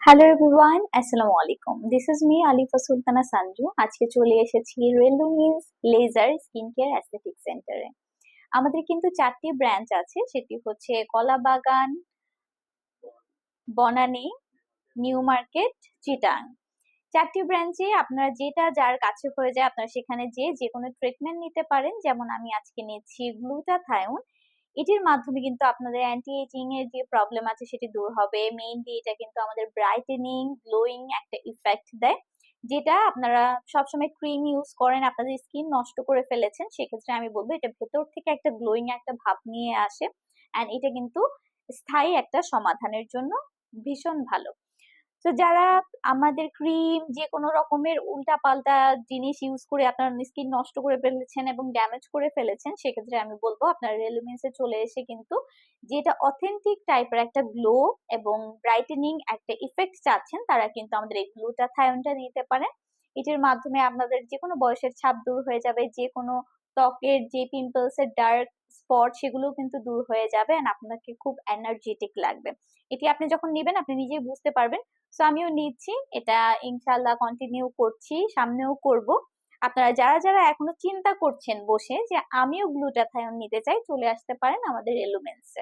Hello everyone, আসসালামু আলাইকুম। This is me Alifa Sultana Sanju. আজকে চলে এসেছি Relumins laser skin care aesthetic সেন্টারে। আমাদের কিন্তু 4টি ব্রাঞ্চ আছে, সেটি হচ্ছে কলাবাগান, বনানী, নিউ মার্কেট, চিটাং। 4টি ব্রাঞ্চে আপনারা যেটা যার কাছে হয়ে যায় আপনারা সেখানে যেয়ে যে কোনো ট্রিটমেন্ট নিতে পারেন। যেমন আমি আজকে নিচ্ছি গ্লুটাথায়োন। এটির মাধ্যমে কিন্তু আপনাদের অ্যান্টি এজিং এর যে প্রবলেম আছে সেটি দূর হবে। মেইনলি এটা কিন্তু আমাদের ব্রাইটেনিং, গ্লোয়িং একটা ইফেক্ট দেয়, যেটা আপনারা সবসময় ক্রিম ইউজ করেন, আপনাদের স্কিন নষ্ট করে ফেলেছেন, সেক্ষেত্রে আমি বলবো এটা ভেতর থেকে একটা গ্লোয়িং একটা ভাব নিয়ে আসে। অ্যান্ড এটা কিন্তু স্থায়ী একটা সমাধানের জন্য ভীষণ ভালো। তো যারা আমাদের ক্রিম যে কোনো রকমের উল্টাপাল্টা জিনিস ইউজ করে আপনার স্কিন নষ্ট করে ফেলেছেন এবং ড্যামেজ করে ফেলেছেন, সেক্ষেত্রে আমি বলবো আপনার রেলুমিন্সে চলে এসে কিন্তু যেটা অথেন্টিক টাইপের একটা গ্লো এবং ব্রাইটেনিং একটা ইফেক্ট চাচ্ছেন, তারা কিন্তু আমাদের এই গ্লুটাথায়োনটা নিতে পারেন। এটির মাধ্যমে আপনাদের যে কোনো বয়সের ছাপ দূর হয়ে যাবে, যে কোনো ত্বকের যে পিম্পলস এর ডার্ক স্পট সেগুলো কিন্তু দূর হয়ে যাবে, and আপনাকে খুব এনার্জেটিক লাগবে। এটি আপনি যখন নেবেন আপনি নিজেই বুঝতে পারবেন। সো আমিও নিচ্ছি এটা, ইনশাল্লাহ কন্টিনিউ করছি, সামনেও করব। আপনারা যারা যারা এখনো চিন্তা করছেন বসে যে আমিও গ্লুটাথায়োন নিতে চাই, চলে আসতে পারেন আমাদের এলুমেন্সে।